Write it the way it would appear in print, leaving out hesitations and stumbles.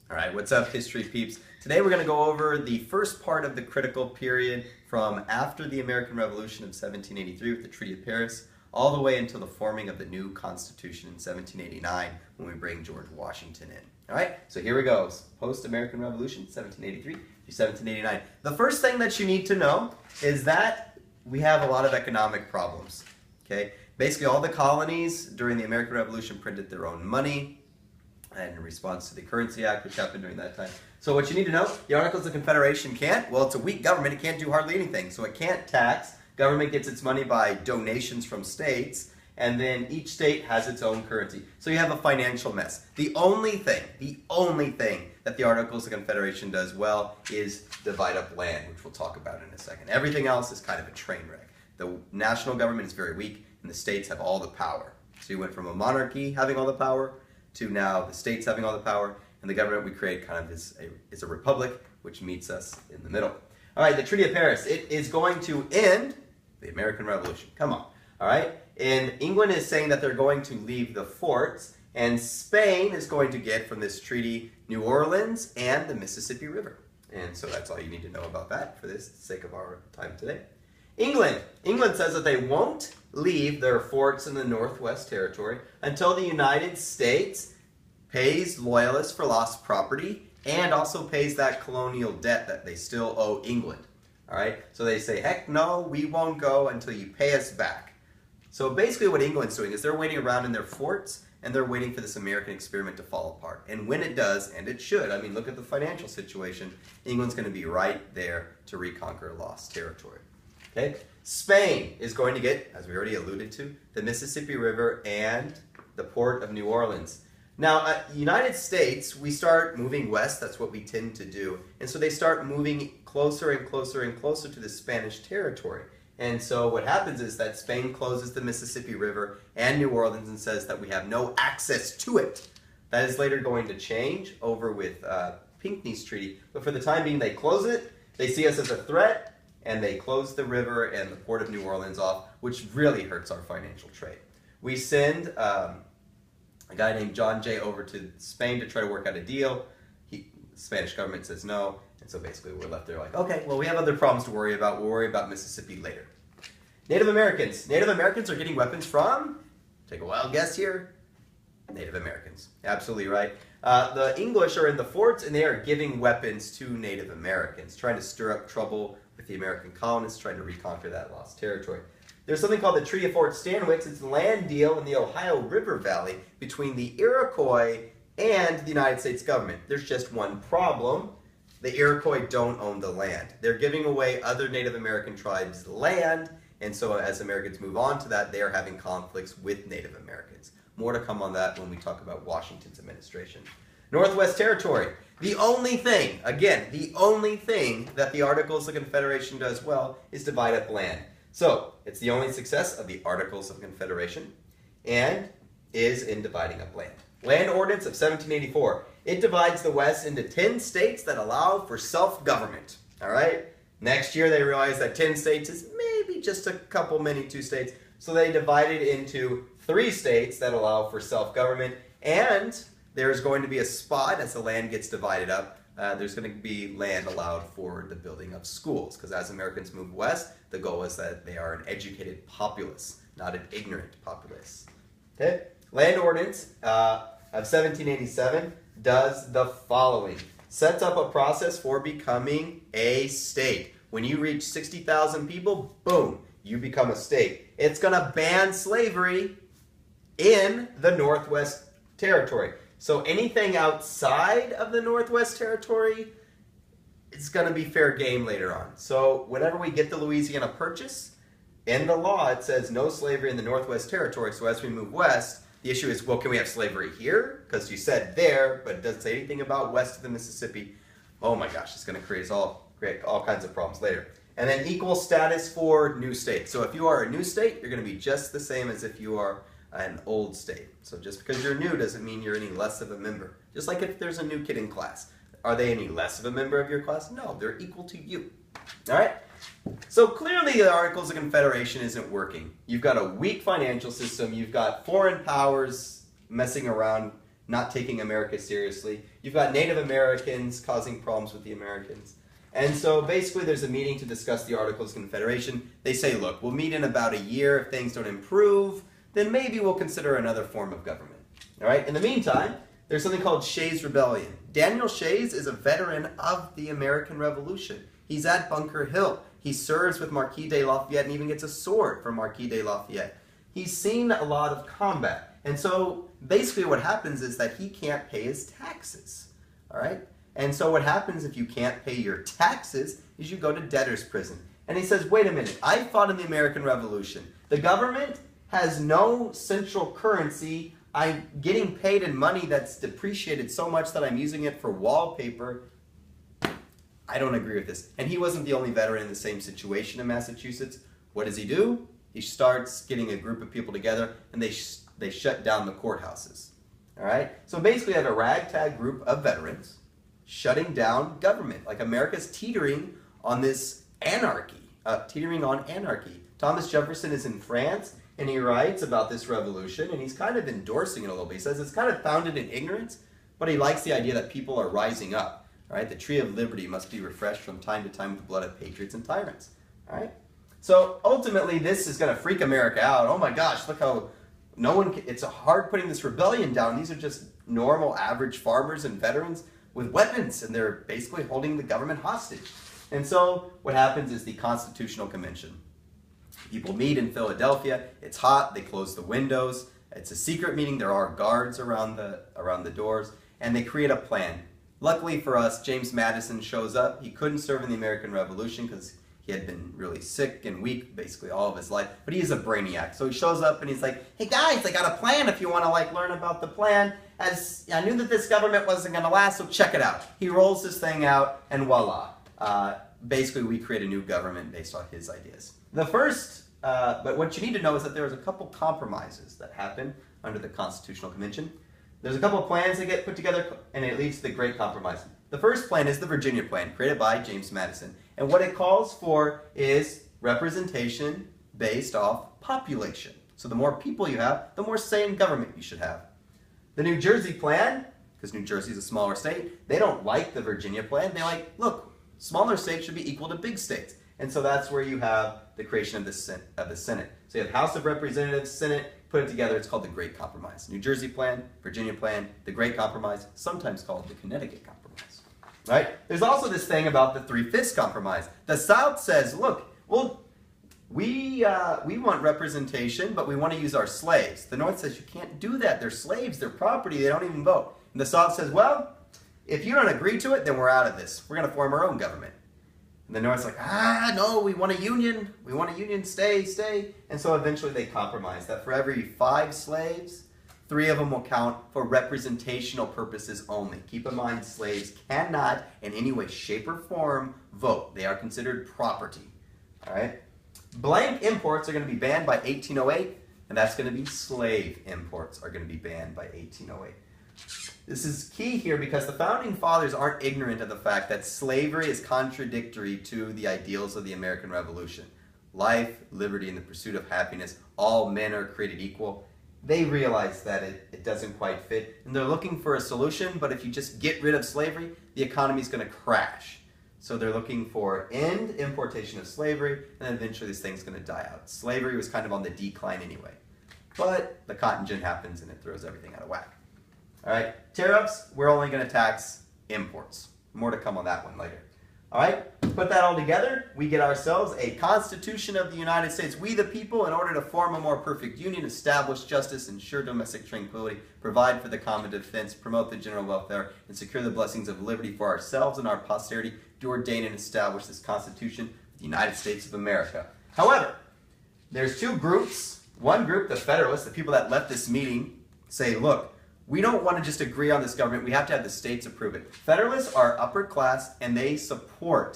All right, what's up, history peeps? Today we're going to go over the first part of the critical period from after the American Revolution of 1783 with the Treaty of Paris all the way until the forming of the new Constitution in 1789 when we bring George Washington in. All right, so here we go. Post-American Revolution, 1783 to 1789. The first thing that you need to know is that we have a lot of economic problems. Okay, basically all the colonies during the American Revolution printed their own money, and in response to the Currency Act, which happened during that time. So what you need to know, the Articles of Confederation can't, well, it's a weak government, it can't do hardly anything. So it can't tax, government gets its money by donations from states, and then each state has its own currency. So you have a financial mess. The only thing that the Articles of Confederation does well is divide up land, which we'll talk about in a second. Everything else is kind of a train wreck. The national government is very weak, and the states have all the power. So you went from a monarchy having all the power to now the states having all the power, and the government we create kind of is a republic, which meets us in the middle. All right, the Treaty of Paris, it is going to end the American Revolution. Come on, all right? And England is saying that they're going to leave the forts, and Spain is going to get from this treaty New Orleans and the Mississippi River. And so that's all you need to know about that for the sake of our time today. England says that they won't leave their forts in the Northwest Territory until the United States pays loyalists for lost property and also pays that colonial debt that they still owe England. All right, so they say, heck no, we won't go until you pay us back. So basically what England's doing is they're waiting around in their forts and they're waiting for this American experiment to fall apart. And when it does, and it should, I mean, look at the financial situation, England's going to be right there to reconquer lost territory. Okay? Spain is going to get, as we already alluded to, the Mississippi River and the port of New Orleans. Now, United States, we start moving west. That's what we tend to do. And so they start moving closer and closer and closer to the Spanish territory. And so what happens is that Spain closes the Mississippi River and New Orleans and says that we have no access to it. That is later going to change over with Pinckney's Treaty. But for the time being, they close it. They see us as a threat. And they close the river and the port of New Orleans off, which really hurts our financial trade. We send a guy named John Jay over to Spain to try to work out a deal. The Spanish government says no, and so basically we're left there like, okay, well, we have other problems to worry about. We'll worry about Mississippi later. Native Americans. Native Americans are getting weapons from, take a wild guess here, Native Americans. Absolutely right. The English are in the forts, and they are giving weapons to Native Americans, trying to stir up trouble with the American colonists trying to reconquer that lost territory. There's something called the Treaty of Fort Stanwix. It's a land deal in the Ohio River Valley between the Iroquois and the United States government. There's just one problem. The Iroquois don't own the land. They're giving away other Native American tribes' land, and so as Americans move on to that, they are having conflicts with Native Americans. More to come on that when we talk about Washington's administration. Northwest Territory. The only thing, again, the only thing that the Articles of Confederation does well is divide up land. So, it's the only success of the Articles of Confederation and is in dividing up land. Land Ordinance of 1784. It divides the West into 10 states that allow for self-government. All right? Next year they realize that 10 states is maybe just a couple, many two states. So they divide it into 3 states that allow for self-government, and there's going to be a spot as the land gets divided up. There's going to be land allowed for the building of schools, because as Americans move west, the goal is that they are an educated populace, not an ignorant populace. Okay? Land Ordinance of 1787 does the following. Sets up a process for becoming a state. When you reach 60,000 people, boom, you become a state. It's going to ban slavery in the Northwest Territory. So anything outside of the Northwest Territory, it's going to be fair game later on. So whenever we get the Louisiana Purchase, in the law it says no slavery in the Northwest Territory. So as we move west, the issue is, well, can we have slavery here? Because you said there, but it doesn't say anything about west of the Mississippi. Oh my gosh, it's going to create all kinds of problems later. And then equal status for new states. So if you are a new state, you're going to be just the same as if you are an old state. So just because you're new doesn't mean you're any less of a member. Just like if there's a new kid in class. Are they any less of a member of your class? No, they're equal to you. All right? So clearly the Articles of Confederation isn't working. You've got a weak financial system. You've got foreign powers messing around not taking America seriously. You've got Native Americans causing problems with the Americans. And so basically there's a meeting to discuss the Articles of Confederation. They say, look, we'll meet in about a year. If things don't improve, then maybe we'll consider another form of government. All right? In the meantime, there's something called Shays Rebellion. Daniel Shays is a veteran of the American Revolution. He's at Bunker Hill. He serves with Marquis de Lafayette and even gets a sword from Marquis de Lafayette. He's seen a lot of combat. And so basically what happens is that he can't pay his taxes. All right? And so what happens if you can't pay your taxes is you go to debtor's prison. And he says, wait a minute, I fought in the American Revolution. The government has no central currency. I'm getting paid in money that's depreciated so much that I'm using it for wallpaper. I don't agree with this. And he wasn't the only veteran in the same situation in Massachusetts. What does he do? He starts getting a group of people together and they shut down the courthouses. All right? So basically you have a ragtag group of veterans shutting down government. Like America's teetering on this anarchy, Thomas Jefferson is in France and he writes about this revolution and he's kind of endorsing it a little bit. He says it's kind of founded in ignorance, but he likes the idea that people are rising up. All right? The tree of liberty must be refreshed from time to time with the blood of patriots and tyrants. All right? So ultimately this is going to freak America out. Oh my gosh, look how it's hard putting this rebellion down. These are just normal average farmers and veterans with weapons, and they're basically holding the government hostage. And so what happens is the Constitutional Convention. People meet in Philadelphia. It's hot. They close the windows. It's a secret meeting. There are guards around the doors, and they create a plan. Luckily for us, James Madison shows up. He couldn't serve in the American Revolution because he had been really sick and weak basically all of his life, but he is a brainiac. So he shows up and he's like, hey guys, I got a plan if you want to learn about the plan. As I knew that this government wasn't going to last, so check it out. He rolls this thing out and voila. Basically we create a new government based on his ideas. But what you need to know is that there was a couple compromises that happened under the Constitutional Convention. There's a couple plans that get put together and it leads to the Great Compromise. The first plan is the Virginia Plan, created by James Madison. And what it calls for is representation based off population. So the more people you have, the more say in government you should have. The New Jersey Plan, because New Jersey is a smaller state, they don't like the Virginia Plan. They're like, look, smaller states should be equal to big states. And so that's where you have the creation of the Senate. So you have House of Representatives, Senate, put it together, it's called the Great Compromise. New Jersey Plan, Virginia Plan, the Great Compromise, sometimes called the Connecticut Compromise. Right? There's also this thing about the Three-Fifths Compromise. The South says, look, well, we want representation, but we want to use our slaves. The North says, you can't do that. They're slaves, they're property, they don't even vote. And the South says, well, if you don't agree to it, then we're out of this. We're going to form our own government. And the North's like, no, we want a union. We want a union, stay. And so eventually they compromise that for every 5 slaves, 3 of them will count for representational purposes only. Keep in mind, slaves cannot in any way, shape, or form vote. They are considered property. All right? Blank imports are going to be banned by 1808, and that's going to be slave imports are going to be banned by 1808. This is key here because the Founding Fathers aren't ignorant of the fact that slavery is contradictory to the ideals of the American Revolution. Life, liberty, and the pursuit of happiness, all men are created equal. They realize that it doesn't quite fit, and they're looking for a solution, but if you just get rid of slavery, the economy is going to crash. So they're looking for end importation of slavery, and then eventually this thing's going to die out. Slavery was kind of on the decline anyway. But the cotton gin happens, and it throws everything out of whack. All right, tariffs, we're only going to tax imports. More to come on that one later. All right, put that all together, we get ourselves a Constitution of the United States. We the people, in order to form a more perfect union, establish justice, ensure domestic tranquility, provide for the common defense, promote the general welfare, and secure the blessings of liberty for ourselves and our posterity, do ordain and establish this Constitution of the United States of America. However, there's 2 groups. One group, the Federalists, the people that left this meeting, say, look, we don't want to just agree on this government. We have to have the states approve it. Federalists are upper class, and they support